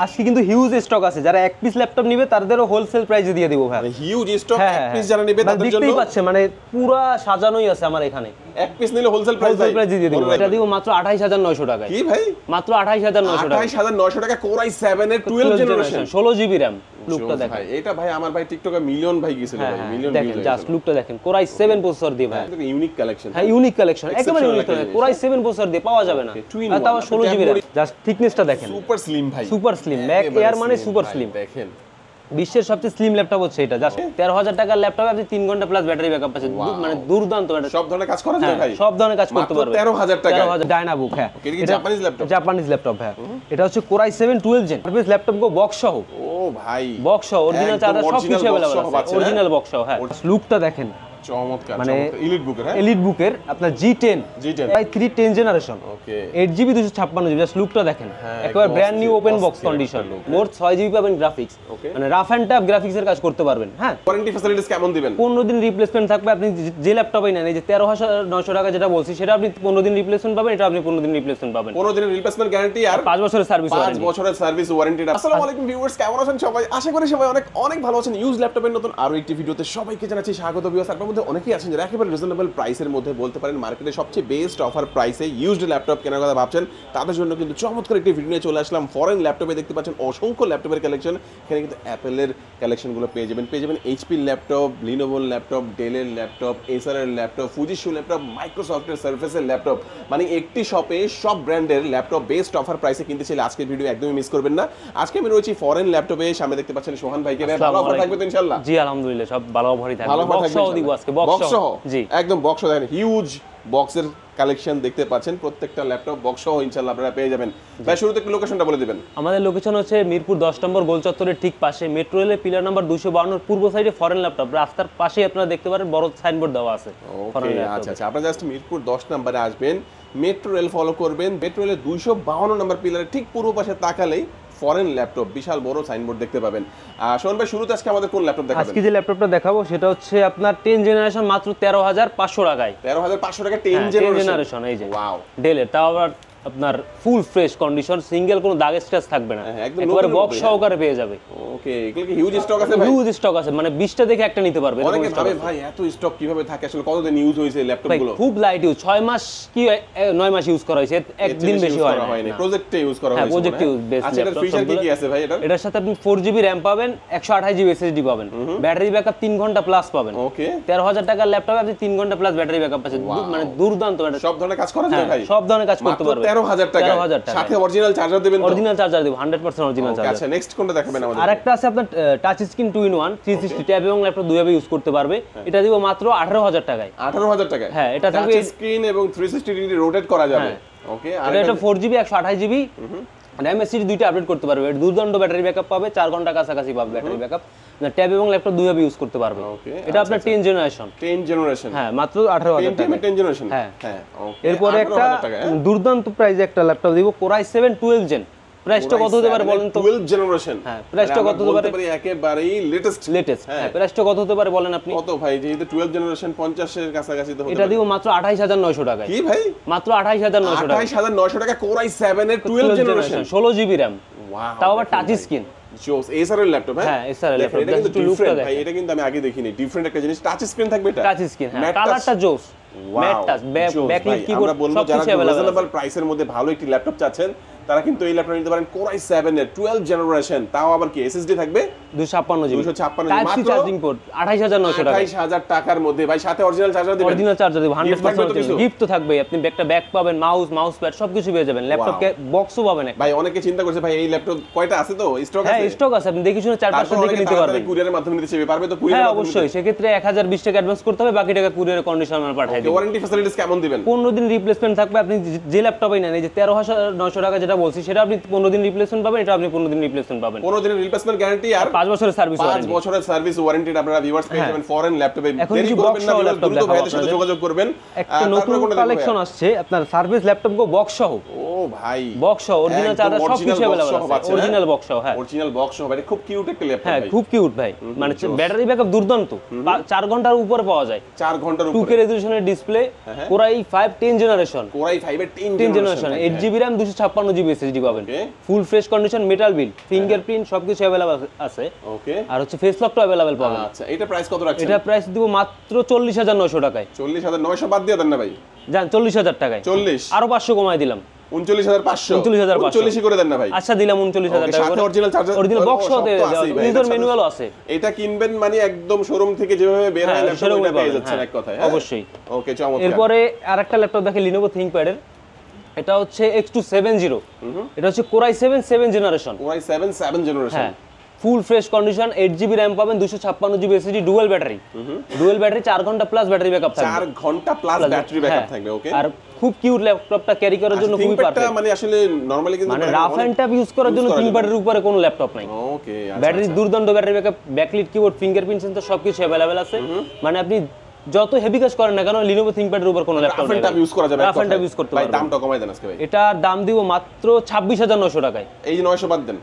আজকে কিন্তু huge stock আছে, যারা এক পিস ল্যাপটপ নেবে তাদেরও হোলসেল প্রাইসে দিয়ে দিব ভাই। হিউজ স্টক এক পিস যারা নেবে তাদের জন্য দেখতেই পাচ্ছেন, মানে পুরো সাজানোই আছে আমার এখানে। এক পিস নিলে হোলসেল প্রাইস দিয়ে দিব। এটা দিব মাত্র 28900 টাকায়। কি ভাই মাত্র 28900 টাকা। 28900 টাকা Core i7 এর 12 জেনারেশন 16 জিবি র‍্যাম। লুকটা দেখেন ভাই, এটা ভাই আমার ভাই টিকটকে মিলিয়ন ভাই গিয়েছিল ভাই, মিলিয়ন দেখেন জাস্ট লুকটা দেখেন। Core i7 প্রসেসর দিয়ে ভাই, ইউনিক কালেকশন। হ্যাঁ ইউনিক কালেকশন, একেবারে unique collection. Core i7 processor দিয়ে পাওয়া যাবে না, আর তাও 16 জিবি র‍্যাম। জাস্ট থিকনেসটা দেখেন, সুপার স্লিম ভাই, সুপার স্লিম। ম্যাক এয়ার মানে সুপার স্লিম। দেখেন বিশ্বের সবচেয়ে স্লিম ল্যাপটপ হচ্ছে এটা। জাস্ট 13000 টাকার ল্যাপটপে আপনি 3 ঘন্টা প্লাস ব্যাটারি ব্যাকআপ পাচ্ছেন, মানে দুর্দান্ত। সব ধরনের কাজ করা যায় ভাই, সব ধরনের কাজ করতে পারবে। 13000 টাকা 13000 ডায়নাবুক। হ্যাঁ এটা জাপানিজ ল্যাপটপ, জাপানিজ ল্যাপটপ। হ্যাঁ এটা হচ্ছে Core i7 12 gen service laptop গো বক্স সহ। ও ভাই বক্স সহ অরিজিনাল চার্জার সবকিছু अवेलेबल আছে, অরিজিনাল বক্স সহ। হ্যাঁ লুকটা দেখেন চমৎকার, মানে এলিট বুকের। হ্যাঁ এলিট বুকের আপনার G10 i3 10 generation. Okay 8GB 256GB। Just লুকটা দেখেন, একবার brand new open box condition. মোট 6GB পাবেন গ্রাফিক্স, মানে রাফ এন্ড টাফ গ্রাফিক্সের কাজ করতে পারবেন। হ্যাঁ ওয়ারেন্টি ফ্যাসিলিটিস কেমন দিবেন? 15 দিন রিপ্লেসমেন্ট থাকবে। আপনি যে ল্যাপটপই নেন, এই যে 13900 টাকা যেটা বলছি, সেটা আপনি 15 দিন রিপ্লেসমেন্ট পাবেন, এটা আপনি 15 দিন রিপ্লেসমেন্ট পাবেন। 15 দিনের রিপ্লেসমেন্ট গ্যারান্টি আর 5 বছরের সার্ভিস ওয়ারেন্টি। 5 বছরের সার্ভিস ওয়ারেন্টি। আসসালামু আলাইকুম ভিউয়ার্স, কেমন আছেন সবাই? আশা করি সবাই অনেক অনেক ভালো আছেন। ইউজ ল্যাপটপের নতুন আরো একটি ভিডিওতে সবাইকে জানাচ্ছি স্বাগত। ভিউয়ার্স, আপনাদের মধ্যে অনেকেই আছেন যারা একেবারে রিজনেবল প্রাইসের মধ্যে, বলতে পারেন মার্কেটে সবচেয়ে বেস্ট অফার প্রাইসে ইউজড ল্যাপটপ কেনার কথা ভাবছেন, তাদের জন্য কিন্তু চমৎকার একটি ভিডিও নিয়ে চলে আসলাম। ফরেন ল্যাপটপে দেখতে পাচ্ছেন অসংখ্য ল্যাপটপের কালেকশন। এখানে কিন্তু অ্যাপেলের কালেকশনগুলো পেয়ে যাবেন এইচপি ল্যাপটপ, লিনোভোর ল্যাপটপ, ডেলের ল্যাপটপ, এসারের ল্যাপটপ, ফুজিশু ল্যাপটপ, মাইক্রোসফটের সার্ফেসের ল্যাপটপ, মানে একটি শপে সব ব্র্যান্ডের ল্যাপটপ বেস্ট অফার প্রাইসে কিনতে চাইলে আজকের ভিডিও একদমই মিস করবেন না। আজকে আমি রয়েছি ফরেন ল্যাপটপে, সামনে দেখতে পাচ্ছেন সোহান ভাইকে। ভালো অফার থাকবে তো ইনশাআল্লাহ? জি আলহামদুলিল্লাহ, সব ভালো অফারই থাকবে। ভালো অফার বক্স সহ দিব আজকে, বক্স সহ। জি একদম বক্স সহ। দেখেন হিউজ বক্সের কালেকশন দেখতে পাচ্ছেন, প্রত্যেকটা ল্যাপটপ বক্স সহ ইনশাআল্লাহ আপনারা পেয়ে যাবেন। ভাই শুরুতে একটু লোকেশনটা বলে দিবেন। আমাদের লোকেশন হচ্ছে মিরপুর 10 নম্বর গোল চত্বরের ঠিক পাশে, মেট্রো রেলের পিলার নাম্বার 252 এর পূর্ব সাইডে ফরেন ল্যাপটপ। রাস্তার পাশেই আপনারা দেখতে পারেন বড় সাইনবোর্ড দেওয়া আছে ফরেন ল্যাপটপ। আচ্ছা আচ্ছা, আপনারা জাস্ট মিরপুর 10 নম্বরে আসবেন, মেট্রো রেল ফলো করবেন, মেট্রো রেলের 252 নম্বর পিলারের ঠিক পূর্ব পাশে তাকালেই ফরেন ল্যাপটপ বিশাল বড় সাইনবোর্ড দেখতে পাবেন। সোহান ভাই শুরুতে আজকে আমাদের কোন ল্যাপটপ দেখাবেন? আজকে যে ল্যাপটপটা দেখাবো সেটা হচ্ছে আপনার 10 জেনারেশন, মাত্র 13500 টাকায়। 13500 টাকা 10 জেনারেশন। এই যে ওয়াও, ডেলের, তাও আবার আপনার ফুল ফ্রেশ কন্ডিশন, সিঙ্গেল কোনো দাগ স্ক্র্যাচ থাকবে না, একবারে বক্স সহকারে পেয়ে যাবে। ওকে, এগুলো কি হিউজ স্টক আছে ভাই? হিউজ স্টক আছে, মানে 20টা দেখে একটা নিতে পারবে। অনেকে ভাবে ভাই এত স্টক কিভাবে থাকে, আসলে কতদিন ইউজ হইছে ল্যাপটপগুলো? খুব লাইট ইউজ, 6 মাস কি 9 মাস ইউজ করা হয়েছে, একদিন বেশি হয় না। প্রজেক্টে ইউজ করা হয়েছে। হ্যাঁ প্রজেক্ট ইউজ বেস। আচ্ছা, এর ফিচার কি কি আছে ভাই এটা? এটার সাথে আপনি 4GB RAM পাবেন, 128GB SSD পাবেন, ব্যাটারি ব্যাকআপ 3 ঘন্টা প্লাস পাবেন। ওকে 13000 টাকার ল্যাপটপে আপনি 3 ঘন্টা প্লাস ব্যাটারি ব্যাকআপ পাচ্ছেন, মানে দুর্দান্ত। সব ধরনের কাজ করা যায় ভাই, সব ধরনের কাজ করতে পারবে। 13000 টাকা, সাথে অরিজিনাল চার্জার দিবেন? অরিজিনাল চার্জার দেব, 100% অরিজিনাল চার্জার। আচ্ছা, নেক্সট কোনটা দেখাবেন আমাদের? আরেকটা আছে আপনার টাচ স্ক্রিন 2-in-1 360 ট্যাব এবং ল্যাপটপ দুইভাবে ইউজ করতে পারবে। এটা দিব মাত্র 18000 টাকায়। 18000 টাকা? হ্যাঁ, এটা থাকবে টাচ স্ক্রিন এবং 360 ডিগ্রি রোটেট করা যাবে। ওকে, আর এটা 4GB 128GB RAM SSD দুইটা আপডেট করতে পারবে। এটা দুর্দান্ত ব্যাটারি ব্যাকআপ পাবে, 4 ঘন্টা কাছাকাছি পাবে ব্যাটারি ব্যাকআপ। ট্যাব এবং ল্যাপটপ দুইভাবে ইউজ করতে পারবে। এটা আপনার 10 জেনারেশন। 10 জেনারেশন, হ্যাঁ মাত্র 18000 টাকা। 10 জেনারেশন। হ্যাঁ হ্যাঁ ওকে। এরপরে একটা দুর্দান্ত প্রাইসে একটা ল্যাপটপ দিব, Core i7 12 জেন। প্রাইসটা কত হতে পারে বলেন তো? 12 জেনারেশন। হ্যাঁ প্রাইসটা কত হতে পারে? একেবারেই লেটেস্ট। হ্যাঁ প্রাইসটা কত হতে পারে বলেন আপনি? কত ভাই? যেহেতু 12 জেনারেশন 50 এর কাছাকাছি তো হতে পারে। এটা দিব মাত্র 28900 টাকায়। কি ভাই? মাত্র 28900 টাকা। 28900 টাকা Core i7 এর 12 জেনারেশন, 16GB RAM। ওয়াও, তাও আবার টাচ স্ক্রিন। জোস। এসারের ল্যাপটপ। হ্যাঁ এসারের ল্যাপটপ। এটা কিন্তু ডিফারেন্ট ভাই, এটা কিন্তু আমি আগে দেখিনি। ডিফারেন্ট একটা জিনিস, টাচ স্ক্রিন থাকবে এটা। টাচ স্ক্রিন, হ্যাঁ কালারটা জোস। ম্যাট টাচ, ব্যাকলিট কিবোর্ড, সব কিছু अवेलेबल। রিজনেবল প্রাইসের মধ্যে ভালো একটি ল্যাপটপ চাচ্ছেন, তারা কিন্তু এই ল্যাপটপ নিতে পারেন। Core i7 এর 12 জেনারেশন, তাও আবার কি SSD থাকবে 256GB। 256 মাত্র চার্জিং পোর্ট 28900 টাকা। 28000 টাকার মধ্যে ভাই, সাথে অরিজিনাল চার্জার দিবেন? অরিজিনাল চার্জার দেব, 100% গিফট তো থাকবে। আপনি একটা ব্যাগ পাবেন, মাউস প্যাড সবকিছু পেয়ে যাবেন। ল্যাপটপকে বক্সও পাবেন। ভাই অনেকে চিন্তা করছে ভাই এই ল্যাপটপ কয়টা আছে, তো স্টক আছে? হ্যাঁ স্টক আছে, আপনি দেখে শুনে 4-5টা দেখে নিতে পারবেন। কুরিয়ারের মাধ্যমে নিতে চাইবে, পারবে তো? কুরিয়ার হ্যাঁ অবশ্যই, সেক্ষেত্রে 1020 টাকা অ্যাডভান্স করতে হবে, বাকি টাকা কুরিয়ারে কন্ডিশন মাল পাঠিয়ে দিবেন। ওয়ারেন্টি ফ্যাসিলিটিস কেমন দিবেন? 15 দিন রিপ্লেসমেন্ট থাকবে। আপনি যে ল্যাপটপই নেন, এই যে 13900 টাকা যেটা বলছি, সেটা আপনি 15 দিন রিপ্লেসমেন্ট পাবেন, এটা আপনি 15 দিন রিপ্লেসমেন্ট পাবেন। 15 দিনের রিপ্লেসমেন্ট গ্যারান্টি আর 5 বছরের সার্ভিস ওয়ারেন্টি। 5 বছরের সার্ভিস ওয়ারেন্টি আপনারা ভিউয়ার্স পেয়ে যাবেন ফরেন ল্যাপটপে। দেরি করবেন না, দ্রুত ভাইদের সাথে যোগাযোগ করবেন। একটা নতুন কালেকশন আসছে আপনার সার্ভিস ল্যাপটপ গো বক্স সহ। ও ভাই বক্স অরিজিনাল চার্জার সবকিছু अवेलेबल আছে, অরিজিনাল বক্স হ্যাঁ, অরিজিনাল বক্স ভাই, খুব কিউট একটা ল্যাপটপ হ্যাঁ ভাই, খুব কিউট ভাই, মানে ব্যাটারি ব্যাকআপ দুর্দান্ত, 4 ঘন্টার উপরে পাওয়া যায়, 4 ঘন্টার উপরে 2K রেজোলিউশনের display, Core i5 10 generation, Core i5 এর 10 generation, 8GB RAM 256GB SSD পাবেন, ফুল ফ্রেশ কন্ডিশন মেটাল বিল, ফিঙ্গারপ্রিন্ট সবকিছু अवेलेबल আছে। ওকে, আর হচ্ছে ফেস লকটা अवेलेबल পাবেন। আচ্ছা, এটা প্রাইস কত রাখছেন? এটা প্রাইস দিব মাত্র 40900 টাকায়। 40900 বাদ দিয়ে দেন না ভাই, জান 40000 টাকায়, 40 আরো 500 কমায় দিলাম, 39500, 39500 করে দেন না ভাই। আচ্ছা দিলাম 39000 টাকা করে, অরিজিনাল চার্জার, অরিজিনাল বক্স হতে ইউজার ম্যানুয়ালও আছে। এটা কিনবেন মানে একদম শোরুম থেকে যেভাবে বের হয় ল্যাপটপ ওটা পেয়ে যাচ্ছেন এক কথায়, অবশ্যই। ওকে, চমৎকার। এরপরে আরেকটা ল্যাপটপ দেখে Lenovo ThinkPad এর, এটা হচ্ছে X270, এটা হচ্ছে Core i7 7 generation, Core i7 7 generation, হ্যাঁ full fresh condition, 8GB RAM পাবেন, 256GB SSD, ডুয়াল ব্যাটারি, 4 ঘন্টা প্লাস ব্যাটারি ব্যাকআপ থাকবে, 4 ঘন্টা প্লাস ব্যাটারি ব্যাকআপ থাকবে। ওকে, আর খুব কিউট ল্যাপটপটা ক্যারি করার জন্য খুবই পারফেক্ট, মানে আসলে নরমালি কিন্তু মানে রাফ এন্ড টাফ ইউজ করার জন্য ThinkPad এর উপরে কোনো ল্যাপটপ নাই। ওকে, ব্যাটারি দুর্দান্ত battery backup, backlit keyboard, fingerprint sensor সবকিছু अवेलेबल আছে, মানে আপনি যত হেভি কাজ করেন না কেন Lenovo ThinkPad এর উপর কোনো laptop rough and tough use করা যাবে, রাফ এন্ড টাফ ইউজ করতে ভাই। পারবেন। দামটা কমাই দেন আজকে ভাই, এটার দাম দিব মাত্র 26900 টাকায়। এই যে 900 বাদ দেন,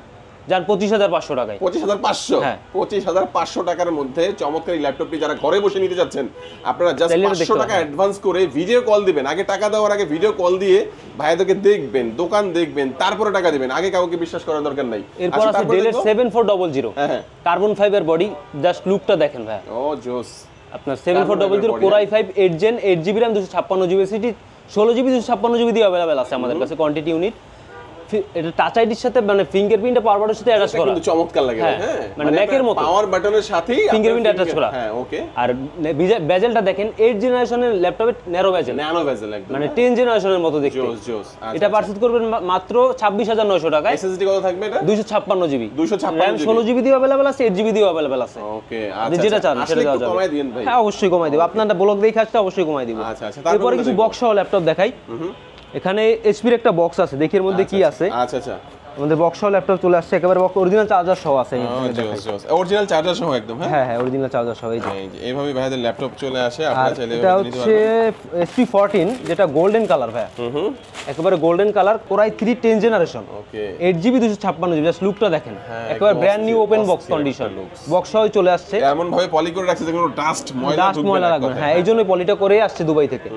যার 25500 টাকায়, 25500, হ্যাঁ 25500 টাকার মধ্যে চমৎকার এই ল্যাপটপটি যারা ঘরে বসে নিতে যাচ্ছেন, আপনারা জাস্ট 500 টাকা অ্যাডভান্স করে ভিডিও কল দিবেন, আগে টাকা দেওয়ার আগে ভিডিও কল দিয়ে ভাইদেরকে দেখবেন, দোকান দেখবেন, তারপরে টাকা দিবেন, আগে কাউকে বিশ্বাস করার দরকার নাই। এরপর আছে Dell এর 7400, হ্যাঁ কার্বন ফাইবার বডি, জাস্ট লুকটা দেখেন ভাই, ও জোস। আপনার 7400 Core i5 8 Gen 8GB RAM 256GB SSD, 16GB 256GB দিয়ে अवेलेबल আছে আমাদের কাছে কোয়ান্টিটি ইউনিট। এটা টাচ আইডির সাথে মানে ফিঙ্গারপ্রিন্ট পাওয়ার বাটনের সাথে অ্যাটাচ করা, কিন্তু চমৎকার লাগে, হ্যাঁ মানে ম্যাকের মতো পাওয়ার বাটনের সাথেই ফিঙ্গারপ্রিন্ট অ্যাটাচ করা, হ্যাঁ ওকে। আর বেজেলটা দেখেন 8 জেনারেশনের ল্যাপটপে ন্যারো বেজেল, ন্যানো বেজেল একদম, মানে 10 জেনারেশনের মতো দেখতে, জোস জোস। এটা পারচেজ করবেন মাত্র 26900 টাকায়। এসএসডি কত থাকবে এটা? 256GB, 256GB, RAM 16GB দিয়ে अवेलेबल আছে, 8GB দিয়ে अवेलेबल আছে। ওকে, আপনি আচ্ছা যেটা চান সেটা দেওয়া যাবে। কমাই দিন ভাই। হ্যাঁ অবশ্যই কমাই দেব, আপনারা ব্লগ দেখে আসলে অবশ্যই কমাই দিব। আচ্ছা আচ্ছা, তারপরে কিছু বক্স সহ ল্যাপটপ দেখাই। এখানে HP এর একটা বক্স আছে, দেখি এর মধ্যে কি আছে। আচ্ছা আচ্ছা, আমাদের বক্স সহ ল্যাপটপ চলে আসছে, একেবারে বক্স অরিজিনাল চার্জার সহ আছে, অরিজিনাল চার্জার সহ একদম, হ্যাঁ হ্যাঁ অরিজিনাল চার্জার সহ। এই যে এইভাবে ভাইদের ল্যাপটপ চলে আসে, আপনারা চাইলে এটা হচ্ছে SP14, যেটা গোল্ডেন কালার ভাই, একেবারে golden colour, Core i3 10 generation, okay 8GB 256GB, just লুকটা দেখেন, একেবারে brand new open box condition, box সহ চলে আসছে। এমন ভাবে পলি করে রাখছে যে কোনো ডাস্ট ময়লা লাগবে না, হ্যাঁ এই জন্য পলিটা করে আসছে দুবাই থেকে,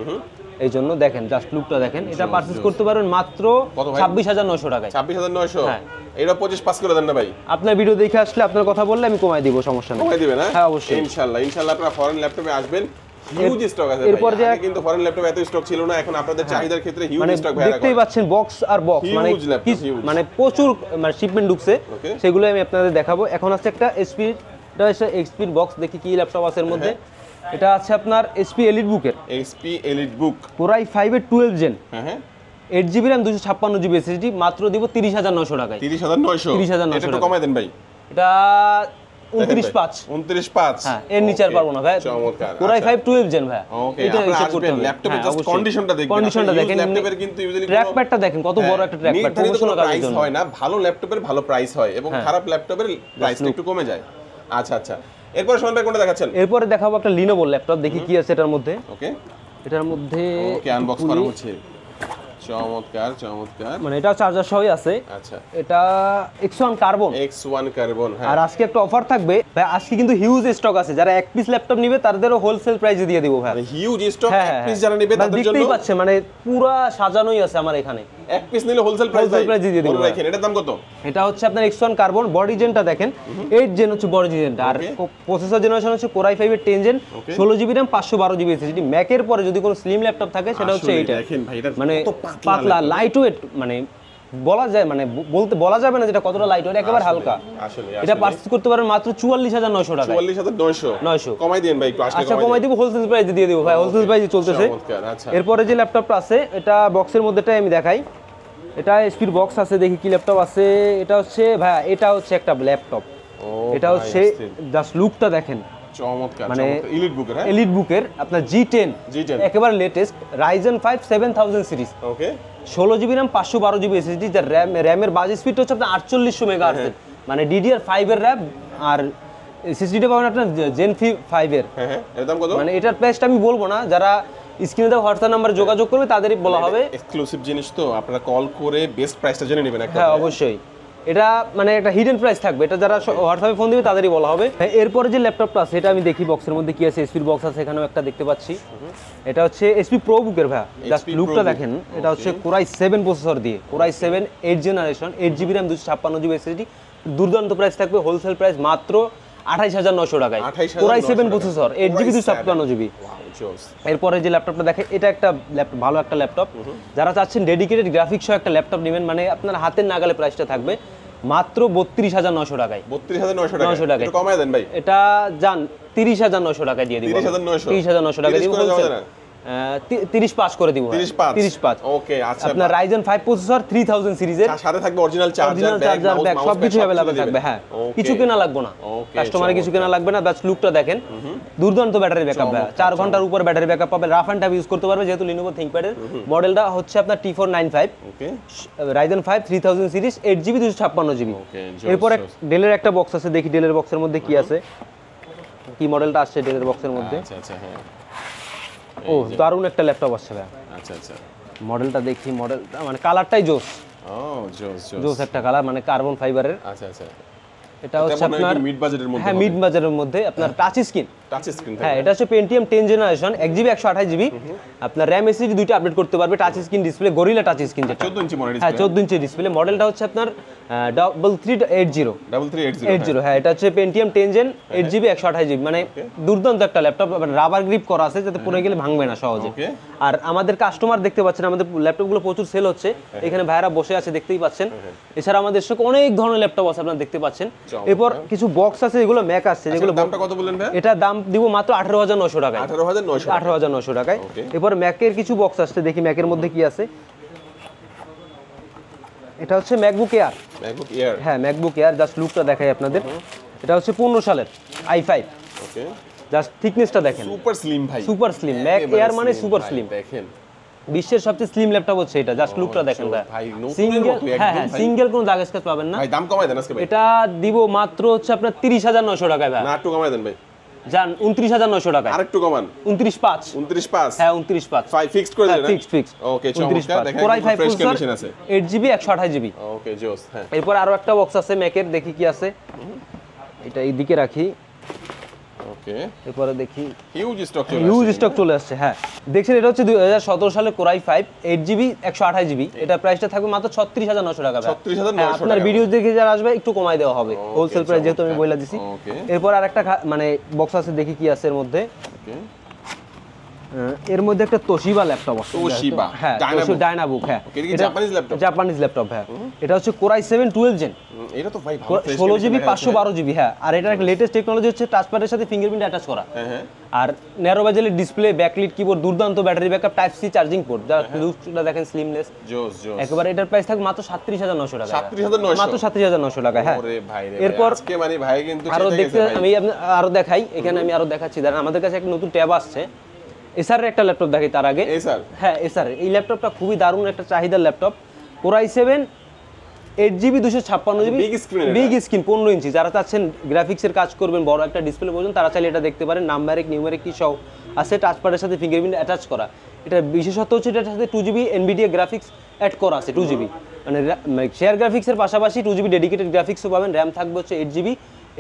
এই জন্য দেখেন জাস্ট লুকটা দেখেন। এটা পারচেজ করতে পারবেন মাত্র 26900 টাকায়। 26900, হ্যাঁ এটা 25 পাস করে দেন না ভাই। আপনার ভিডিও দেখে আসলে আপনার কথা বললে আমি কমাই দিব, সমস্যা নেই। কমাই দিবেন? হ্যাঁ অবশ্যই, ইনশাআল্লাহ ইনশাআল্লাহ। আপনারা ফরেন ল্যাপটপে আসবেন, হিউজ স্টক আছে। এরপর যে কিন্তু ফরেন ল্যাপটপে এত স্টক ছিল না, এখন আপনাদের চাহিদার ক্ষেত্রে হিউজ স্টক ভাই। দেখতেই পাচ্ছেন বক্স আর বক্স, মানে প্রচুর মানে শিপমেন্ট ঢুকছে, সেগুলো আমি আপনাদের দেখাবো। এখন আছে একটা SP, এটা হচ্ছে XP বক্স, দেখি কি ল্যাপটপ আছে এর মধ্যে। এটা আছে আপনার SP এলিট বুকের, SP এলিট বুক, Core i5 এর 12 জেন, হ্যাঁ 8GB RAM 256GB SSD, মাত্র দিব 30900 টাকায়। 30900, এটা একটু কমাই দেন ভাই। এটা 29.5, হ্যাঁ এর নিচে আর পারবো না ভাই। চমৎকার। Core i5 12 জেন ভাই, এটা হিসাব করতে হবে। ল্যাপটপের জাস্ট কন্ডিশনটা দেখবেন, কন্ডিশনটা দেখেন। ল্যাপটপের কিন্তু ইউজুয়ালি ট্র্যাক প্যাডটা দেখেন কত বড় একটা ট্র্যাক প্যাড, প্রমোশনাল কাজের জন্য হয় না। ভালো ল্যাপটপের ভালো প্রাইস হয় এবং খারাপ ল্যাপটপের প্রাইসটা একটু কমে যায়। আচ্ছা আচ্ছা, এরপর শোন ভাই কোনটা দেখাচ্ছেন? এরপরে দেখাবো একটা Lenovo ল্যাপটপ, দেখি কি আছে এটার মধ্যে। ওকে, এটার মধ্যে ওকে আনবক্স করা হচ্ছে। চমৎকার চমৎকার, মানে এটা চার্জার সহই আছে। আচ্ছা, এটা X1 কার্বন, হ্যাঁ। আর আজকে একটা অফার থাকবে ভাই, আজকে কিন্তু হিউজ স্টক আছে। যারা এক পিস ল্যাপটপ নেবে তাদেরও হোলসেল প্রাইসে দিয়ে দিব ভাই, হিউজ স্টক। এক পিস যারা নেবে তাদের জন্য দেখতেই পাচ্ছেন, মানে পুরো সাজানোই আছে আমার এখানে। এক পিস নিলে হোলসেল প্রাইস দিয়ে দিব। এটার দাম কত? এটা হচ্ছে আপনার X1 কার্বন, বডি জেনটা দেখেন 8 জেন হচ্ছে বডি জেনটা, আর প্রসেসর জেনারেশন হচ্ছে Core i5 এর 10 gen, 16GB RAM 512GB SSD। ম্যাকের পরে যদি কোনো স্লিম ল্যাপটপ থাকে সেটা হচ্ছে এইটা, মানে পাতলা লাইট ওয়েট, মানে বলা যায়, মানে বলা যাবে না যেটা কতটা লাইট ওয়েট, একেবারে হালকা। এটা পারচেজ করতে পারেন মাত্র 44900 টাকা। 44900 কমাই দেন ভাই একটু, আসলে আচ্ছা কমাই দিব, হোলসেল প্রাইসে দিয়ে দিব ভাই, হোলসেল প্রাইসে চলতেছে। এরপরে যে ল্যাপটপটা আছে, এটা বক্সের মধ্যেটাই আমি দেখাই। এটা SP এর বক্স আছে, দেখি কি ল্যাপটপ আছে। এটা হচ্ছে ভাই, এটা হচ্ছে একটা ল্যাপটপ, এটা হচ্ছে জাস্ট লুকটা দেখেন, চমৎকার। মানে এলিট বুকের, হ্যাঁ এলিট বুকের আপনার G10 একেবারে লেটেস্ট Ryzen 5 7000 সিরিজ, ওকে 16GB RAM 512GB SSD, যার র‍্যামের বাজ স্পিড হচ্ছে আপনার 4800 মেগাহার্টজ, মানে DDR5 এর র‍্যাম, আর SSD টা পাবেন আপনার Gen 5 এর। হ্যাঁ, এর দাম কত? মানে এটার প্রাইসটা আমি বলবো না, যারা স্ক্রিনে দেওয়া হোয়াটসঅ্যাপ নাম্বারে যোগাযোগ করবে, তাদেরই বলা হবে। এক্সক্লুসিভ জিনিস তো, আপনারা কল করে বেস্ট প্রাইসটা জেনে নেবেন একটা। হ্যাঁ অবশ্যই, এটা মানে একটা হিডেন প্রাইস থাকবে, এটা যারা হোয়াটসঅ্যাপে ফোন দিবে তাদেরই বলা হবে। এরপরে যে ল্যাপটপটা আছে এটা আমি দেখি বক্সের মধ্যে কি আছে। এসপির বক্স আছে, এখানেও একটা দেখতে পাচ্ছি। এটা হচ্ছে এসপি প্রো বুকের ভাই, জাস্ট লুকটা দেখেন। এটা হচ্ছে কোরাই 7 প্রসেসর দিয়ে, core i 7 8 generation, 8GB RAM 256GB SSD। দুর্দান্ত প্রাইস থাকবে, হোলসেল প্রাইস মাত্র 28900 টাকায়। Core i 7 processor, 8GB 256GB। এরপরে যে ল্যাপটপটা দেখে, এটা একটা ভালো একটা ল্যাপটপ। যারা চাচ্ছেন ডেডিকেটেড গ্রাফিক্স সহ একটা ল্যাপটপ নেবেন, মানে আপনার হাতের নাগালে প্রাইসটা থাকবে মাত্র 32900 টাকায়। 32900 টাকা, একটু কমায় দেন ভাই। এটা জান 30900 টাকায় দিয়ে দিব। 30900 টাকা দিব, 30 পাস করে দিব। 30 পাস। ওকে, আচ্ছা। আপনার Ryzen 5 প্রসেসর 3000 সিরিজের, সাথে থাকবে অরিজিনাল চার্জার, ব্যাগ সবকিছু अवेलेबल থাকবে। হ্যাঁ, কিছু কেনা লাগবে না, কাস্টমারে কিছু কেনা লাগবে না। বাস লুকটা দেখেন, দুর্দান্ত ব্যাটারি ব্যাকআপ, 4 ঘন্টার উপর ব্যাটারি ব্যাকআপ পাবে। রাফ এন্ড টাফ ইউজ করতে পারবে, যেহেতু Lenovo ThinkPad এর মডেলটা হচ্ছে আপনার T495। ওকে, Ryzen 5 3000 সিরিজ, 8GB 256GB। এরপর ডেলের একটা বক্স আছে, দেখি ডেলের বক্সের মধ্যে কি আছে, কি মডেলটা আসছে ডেলের বক্সের মধ্যে। আচ্ছা আচ্ছা, হ্যাঁ। ও দারুণ একটা ল্যাপটপ আসছে ভাই। আচ্ছা আচ্ছা, মডেলটা দেখি, মডেলটা মানে কালারটাই জোস। ও জোস জোস, জোস একটা কালার, মানে কার্বন ফাইবারের। আচ্ছা আচ্ছা, এটা হচ্ছে আপনার মিড বাজেটের মধ্যে। হ্যাঁ, মিড বাজারের মধ্যে আপনার টাচ স্ক্রিন। টাচ স্ক্রিন, হ্যাঁ, এটা হচ্ছে Pentium 10 জেনারেশন, 1GB 128GB। আপনার RAM SSD দুইটা আপডেট করতে পারবে। Touch screen display, gorilla touch screen, যেটা 14 ইঞ্চি মডেল। হ্যাঁ, 14 ইঞ্চি ডিসপ্লে। মডেলটা হচ্ছে আপনার 3380। হ্যাঁ, এটা হচ্ছে Pentium 10 জেন, 8GB 128GB, মানে দুর্দান্ত একটা ল্যাপটপ। রাবার গ্রিপ করা আছে, যাতে পড়ে গেলে ভাঙবে না সহজে। আর আমাদের কাস্টমার দেখতে পাচ্ছেন, আমাদের ল্যাপটপগুলো প্রচুর সেল হচ্ছে। এখানে ভাইরা বসে আছে, দেখতেই পাচ্ছেন। এছাড়া আমাদের সাথে অনেক ধরনের ল্যাপটপ আছে, আপনারা দেখতে পাচ্ছেন। এরপর কিছু বক্স আছে, এগুলো ম্যাক আসছে, যেগুলো দামটা কত বললেন ভাই? এটা দাম দিব মাত্র 18900 টাকায়। 18900 টাকায়। এরপর ম্যাকের কিছু বক্স আসছে, দেখি ম্যাকের মধ্যে কি আছে। এটা হচ্ছে ম্যাকবুক এয়ার। হ্যাঁ, ম্যাকবুক এয়ার, জাস্ট লুকটা দেখাই আপনাদের। এটা হচ্ছে 15 সালের i5। ওকে, জাস্ট থিকনেসটা দেখেন, সুপার স্লিম ভাই, সুপার স্লিম। ম্যাক এয়ার মানে সুপার স্লিম। দেখেন, বিশ্বের সবচেয়ে স্লিম ল্যাপটপ হচ্ছে এটা, জাস্ট লুকটা দেখেন ভাই। সিঙ্গেল, হ্যাঁ হ্যাঁ, সিঙ্গেল কোনো দাগ স্ক্র্যাচ পাবেন না ভাই। দাম কমায় দেন আজকে ভাই। এটা দিব মাত্র হচ্ছে আপনার 30900 টাকায় ভাই। না, একটু কমায় দেন ভাই। জান 29900 টাকায়। আরেকটু কমান। 29.5। 29.5। হ্যাঁ, 29.5। 5 ফিক্সড করে দেন। ফিক্সড। ওকে, চমৎকার। দেখেন কোরাই 5 ফ্রেশ প্রসেসর, কন্ডিশন আছে, 8GB 128GB। ওকে, জোস। হ্যাঁ, এরপর আরো একটা বক্স আছে ম্যাকের, দেখি কি আছে। এটা এইদিকে রাখি। ওকে, এরপরে দেখি হিউজ স্টক চলে আসছে। হ্যাঁ, দেখছেন, এটা হচ্ছে 2017 সালের কোরাই 5 8GB 128GB। এটা প্রাইসটা থাকবে মাত্র 36900 টাকা। 36900 টাকা। আপনার ভিডিও দেখে যারা আসবে একটু কমাই দেওয়া হবে, হোলসেল প্রাইস যেহেতু আমি বলে দিছি। এরপর আরেকটা মানে বক্স আছে, দেখি কি আছে এর মধ্যে। ওকে, এর মধ্যে একটা তোশিবা ল্যাপটপ আছে। তোশিবা, হ্যাঁ, ডায়নাবুক। হ্যাঁ, এটা জাপানিজ ল্যাপটপ। হ্যাঁ, এটা হচ্ছে কোরাই 7 12 জেন। এটা তো ভাই ভালো, 16GB 512GB। হ্যাঁ, আর এটার একটা লেটেস্ট টেকনোলজি হচ্ছে টাচপ্যাডের সাথে ফিঙ্গারপ্রিন্ট অ্যাটাচ করা। হ্যাঁ, আর ন্যারো বেজেলের ডিসপ্লে, ব্যাকলিট কিবোর্ড, দুর্দান্ত battery backup, type C charging port, যা লুকটা দেখেন স্লিমলেস। জোস জোস। একেবারে এটার প্রাইস থাকবে মাত্র 37900 টাকা। 37900, মাত্র 37900 টাকা। হ্যাঁ, ওরে ভাই রে, এরপর আজকে মানে ভাই কিন্তু আরো দেখতে, আমি আরো দেখাই। এখানে আমি আরো দেখাচ্ছি, দাঁড়ান। আমাদের কাছে একটা নতুন ট্যাব আসছে, এসার এর একটা ল্যাপটপ দেখাই তার আগে। এসার, হ্যাঁ, এসার এই ল্যাপটপটা খুবই দারুণ একটা চাহিদার laptop. Core i 7 8GB 256GB, big screen 15 ইঞ্চি। যারা চাচ্ছেন গ্রাফিক্সের কাজ করবেন, বড় একটা ডিসপ্লে প্রয়োজন, তারা চাইলে এটা দেখতে পারেন। নিউমেরিক কি সহ আছে, টাচপ্যাডের সাথে ফিঙ্গারপ্রিন্ট অ্যাটাচ করা। এটা বিশেষত্ব হচ্ছে এটার সাথে 2GB NVIDIA গ্রাফিক্স অ্যাড করা আছে। 2GB মানে শেয়ার গ্রাফিক্সের পাশাপাশি 2GB ডেডিকেটেড গ্রাফিক্সও পাবেন। র্যাম থাকবে হচ্ছে 8GB,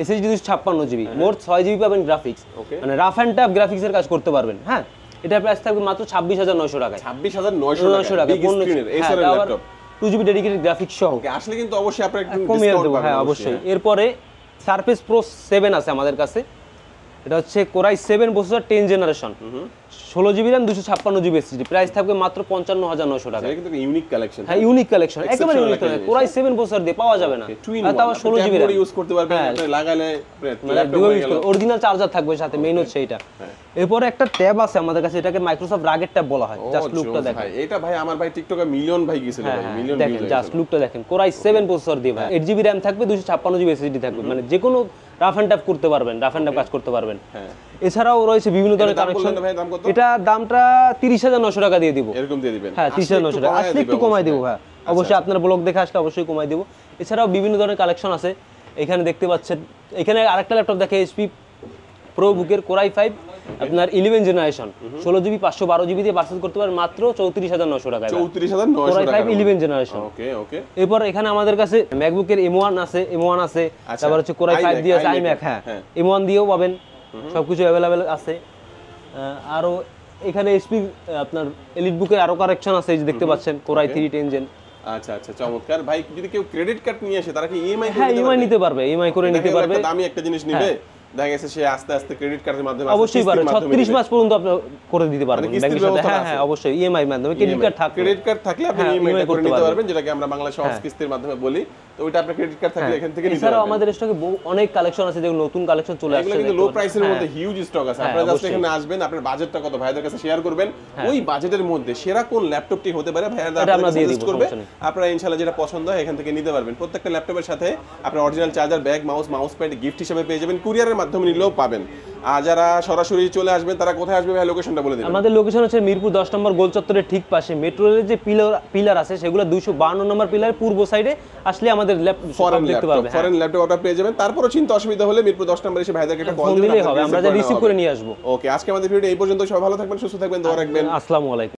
SSD 256GB, মোট 6GB পাবেন গ্রাফিক্স। মানে রাফ অ্যান্ড টাফ গ্রাফিক্সের কাজ করতে পারবেন। হ্যাঁ, এটার প্রাইস থাকবে মাত্র 26900 টাকায়। 26900 টাকা, বিগ স্ক্রিনের এসার ল্যাপটপ, 2GB ডেডিকেটেড গ্রাফিক্স সহ। ওকে, আসলে কিন্তু অবশ্যই আপনারা একটু কমিয়ে ডিসকাউন্ট দেব। পাবেন। হ্যাঁ, অবশ্যই। এরপরে সারফেস প্রো 7 আছে আমাদের কাছে। এটা হচ্ছে core i 7 processor 10 generation, 16GB RAM 256GB SSD। Price থাকবে মাত্র 55900 টাকা। এটা কিন্তু ইউনিক কালেকশন। হ্যাঁ, ইউনিক কালেকশন, একেবারে ইউনিক কালেকশন। কোরাই 7 প্রসেসর দিয়ে পাওয়া যাবে না। আর তাও 16GB RAM ইউজ করতে পারবেন, আপনি লাগালে ল্যাপটপ হয়ে গেল। অরিজিনাল চার্জার থাকবে সাথে, মেইন হচ্ছে এটা। এরপরে একটা ট্যাব আছে আমাদের কাছে, এটাকে মাইক্রোসফট রাগের ট্যাব বলা হয়। জাস্ট লুকটা দেখেন ভাই, এটা ভাই আমার ভাই টিকটকে মিলিয়ন ভাই গিয়েছিল ভাই, মিলিয়ন দেখেন, জাস্ট লুকটা দেখেন। কোরাই 7 প্রসেসর দিয়ে ভাই, 8GB RAM থাকবে, 256GB SSD থাকবে, মানে যে কোনো রাফ এন্ড টাফ করতে পারবেন, রাফ এন্ড টাফ কাজ করতে পারবেন। হ্যাঁ, এছাড়াও রয়েছে বিভিন্ন ধরনের কানেকশন। এটা দামটা 30900 টাকা দিয়ে দিব। এরকম দিয়ে দিবেন? হ্যাঁ, 30900 টাকা। আসলে একটু কমাই দিব। হ্যাঁ, অবশ্যই আপনার ব্লগ দেখে আসলে অবশ্যই কমাই দিব। এছাড়াও বিভিন্ন ধরনের কালেকশন আছে, এখানে দেখতে পাচ্ছেন। এখানে আরেকটা ল্যাপটপ দেখে, HP প্রো বুকের কোরাই 5 আপনার 11 জেনারেশন 16 জিবি 512 জিবি দিয়ে পারচেজ করতে পারেন মাত্র 34900 টাকায়। 34900 কোরাই টাকা 5 11 জেনারেশন। ওকে ওকে। এরপর এখানে আমাদের কাছে ম্যাকবুকের M1 আছে, M1 আছে, তারপর হচ্ছে কোরাই 5 দিয়ে আছে, iMac, হ্যাঁ M1 দিয়েও পাবেন, সবকিছু अवेलेबल আছে। আরো এখানে এইচপি আপনার এলিট বুকের আরো কালেকশন আছে, এই যে দেখতে পাচ্ছেন কোরাই 3 10 জেন। আচ্ছা আচ্ছা, চমৎকার ভাই। যদি কেউ ক্রেডিট কার্ড নিয়ে আসে তারা কি ইএমআই করে হ্যাঁ ইএমআই নিতে পারবে, ইএমআই করে নিতে পারবে। দামি একটা জিনিস নিবে, দেখা গেছে সে আস্তে আস্তে ক্রেডিট কার্ডের মাধ্যমে অবশ্যই পারে, 36 মাস পর্যন্ত আপনি করে দিতে পারবেন ব্যাংকের সাথে। হ্যাঁ হ্যাঁ অবশ্যই ইএমআই এর মাধ্যমে। ক্রেডিট কার্ড থাকলে আপনি ইএমআই করে নিতে পারবেন, যেটাকে আমরা বাংলা সহজ কিস্তির মাধ্যমে বলি। তো ওইটা আপনার ক্রেডিট কার্ড থাকলে এখান থেকে নিতে পারবেন। এছাড়াও আমাদের স্টকে অনেক কালেকশন আছে, যেগুলো নতুন কালেকশন চলে আসছে, এগুলো কিন্তু লো প্রাইসের মধ্যে হিউজ স্টক আছে। আপনারা জাস্ট এখানে আসবেন, আপনার বাজেটটা কত ভাইদের কাছে শেয়ার করবেন, ওই বাজেটের মধ্যে সেরা কোন ল্যাপটপটি হতে পারে ভাইরা আপনাদের সাজেস্ট করবে, আপনারা ইনশাআল্লাহ যেটা পছন্দ হয় এখান থেকে নিতে পারবেন। প্রত্যেকটা ল্যাপটপের সাথে আপনার original charger, bag, mouse pad gift হিসেবে পেয়ে যাবেন, কুরিয়ারের মাধ্যমে নিলেও পাবেন। আর যারা সরাসরি চলে আসবেন তারা কোথায় আসবে ভাই, লোকেশনটা বলে দিন। আমাদের লোকেশন হচ্ছে মিরপুর 10 নম্বর গোল চত্বরের ঠিক পাশে। মেট্রো রেলের যে পিলার আছে সেগুলো 252 নম্বর পিলার পূর্ব সাইডে আসলে আমাদের ল্যাপটপ দেখতে পারবে। ফরেন ল্যাপটপ অর্ডার পেয়ে যাবেন। তারপরও চিন্তা অসুবিধা হলে মিরপুর 10 নম্বরে এসে ভাইদেরকে একটা কল দিলেই হবে, আমরা যা রিসিভ করে নিয়ে আসবো। ওকে, আজকে আমাদের ভিডিও এই পর্যন্ত। সবাই ভালো থাকবেন, সুস্থ থাকবেন, দোয়া রাখবেন। আসসালামু আলাইকুম।